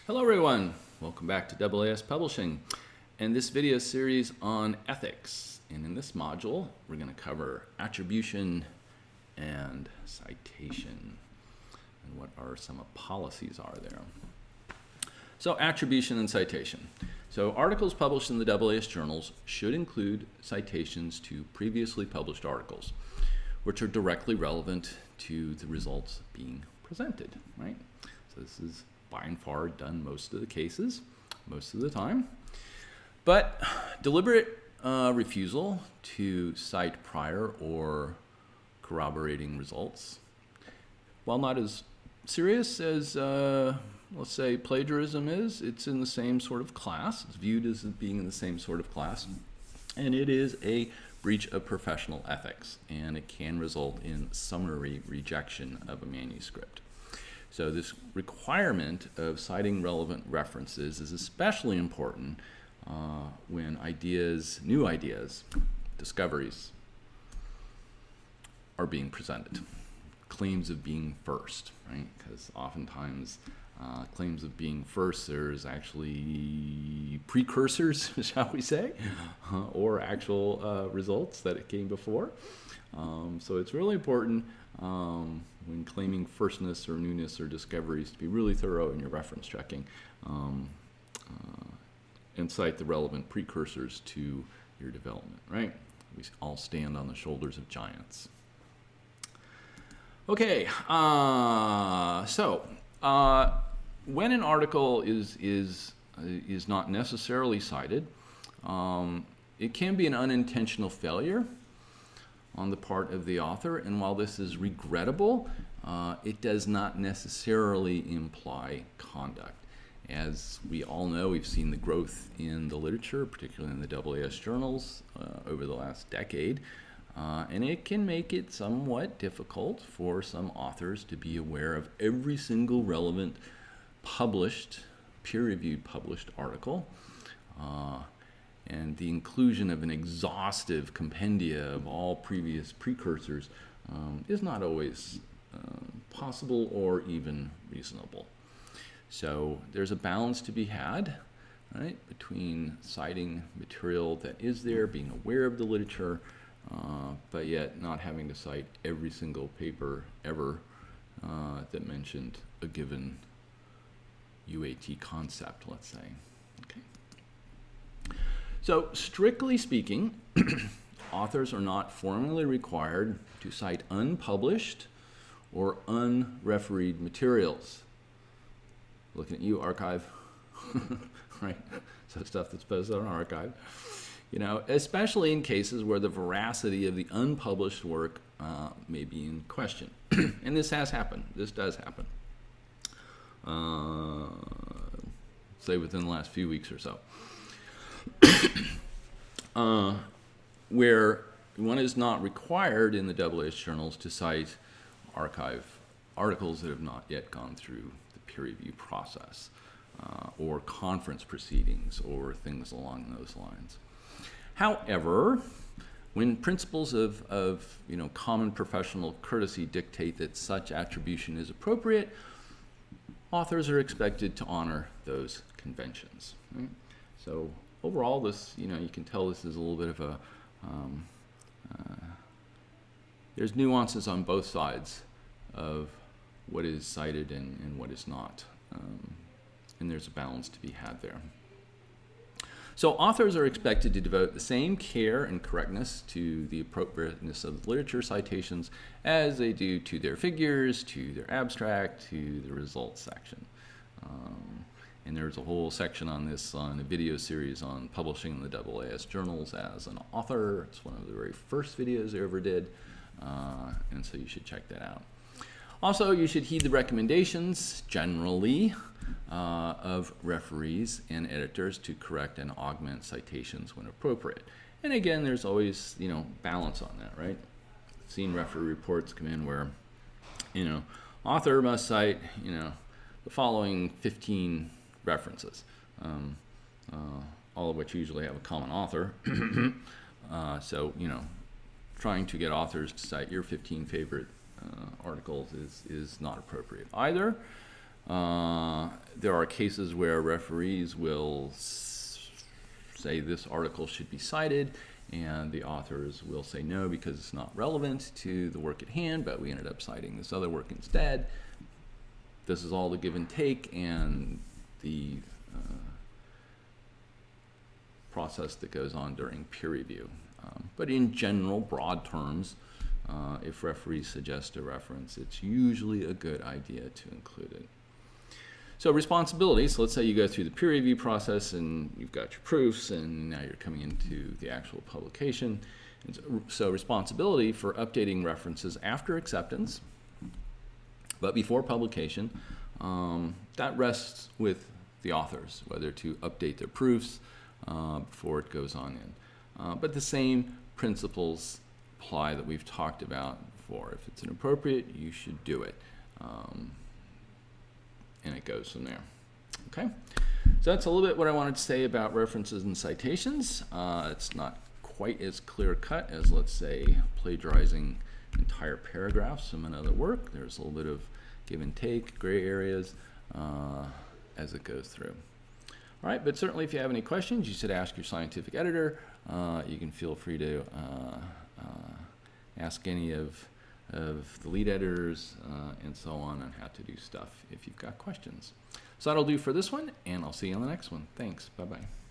Hello everyone, welcome back to AAS Publishing and this video series on ethics. And in this module, we're going to cover attribution and citation and what are some policies are there. So attribution and citation. So articles published in the AAS journals should include citations to previously published articles, which are directly relevant to the results being presented, right? So this is by and far done most of the cases, most of the time. But deliberate refusal to cite prior or corroborating results, while not as serious as, let's say, plagiarism is, it's in the same sort of class. It's viewed as being in the same sort of class. And it is a breach of professional ethics, and it can result in summary rejection of a manuscript. So this requirement of citing relevant references is especially important when new ideas, discoveries are being presented. Claims of being first, right? Because oftentimes claims of being first, there's actually precursors, shall we say, or actual results that came before. So it's really important when claiming firstness or newness or discoveries to be really thorough in your reference checking and cite the relevant precursors to your development, right? We all stand on the shoulders of giants. Okay, when an article is not necessarily cited, it can be an unintentional failure on the part of the author, and while this is regrettable, it does not necessarily imply conduct. As we all know, we've seen the growth in the literature, particularly in the AAS journals, over the last decade, and it can make it somewhat difficult for some authors to be aware of every single relevant published, peer-reviewed published article. And the inclusion of an exhaustive compendia of all previous precursors is not always possible or even reasonable. So there's a balance to be had, right, between citing material that is there, being aware of the literature, but yet not having to cite every single paper ever that mentioned a given UAT concept, let's say. Okay. So strictly speaking, authors are not formally required to cite unpublished or unrefereed materials. Looking at you, archive, right? So stuff that's posted on archive. You know, especially in cases where the veracity of the unpublished work may be in question. And this has happened. This does happen. Say within the last few weeks or so. Where one is not required in the AAS journals to cite archive articles that have not yet gone through the peer review process, or conference proceedings, or things along those lines. However, when principles of common professional courtesy dictate that such attribution is appropriate, authors are expected to honor those conventions. Right? So overall, this, you can tell this is a little bit of a, there's nuances on both sides of what is cited and what is not. And there's a balance to be had there. So authors are expected to devote the same care and correctness to the appropriateness of literature citations as they do to their figures, to their abstract, to the results section. And there's a whole section on this on a video series on publishing in the AAS journals as an author. It's one of the very first videos I ever did, and so you should check that out. Also, you should heed the recommendations, generally, of referees and editors to correct and augment citations when appropriate. And again, there's always, balance on that, right? I've seen referee reports come in where, author must cite, the following 15 references, all of which usually have a common author. So, trying to get authors to cite your 15 favorite articles is not appropriate either. there are cases where referees will say this article should be cited, and the authors will say no because it's not relevant to the work at hand, but we ended up citing this other work instead. This is all the give and take and the process that goes on during peer review. But in general, broad terms, if referees suggest a reference, it's usually a good idea to include it. So responsibility, so let's say you go through the peer review process and you've got your proofs and now you're coming into the actual publication. And so responsibility for updating references after acceptance, but before publication, that rests with the authors, whether to update their proofs before it goes on in. But the same principles apply that we've talked about before. If it's inappropriate, you should do it. And it goes from there. Okay, so that's a little bit what I wanted to say about references and citations. It's not quite as clear cut as, let's say, plagiarizing entire paragraphs from another work. There's a little bit of give and take, gray areas as it goes through. All right, but certainly if you have any questions, you should ask your scientific editor. You can feel free to ask any of the lead editors and so on how to do stuff if you've got questions. So that'll do for this one, and I'll see you on the next one. Thanks. Bye-bye.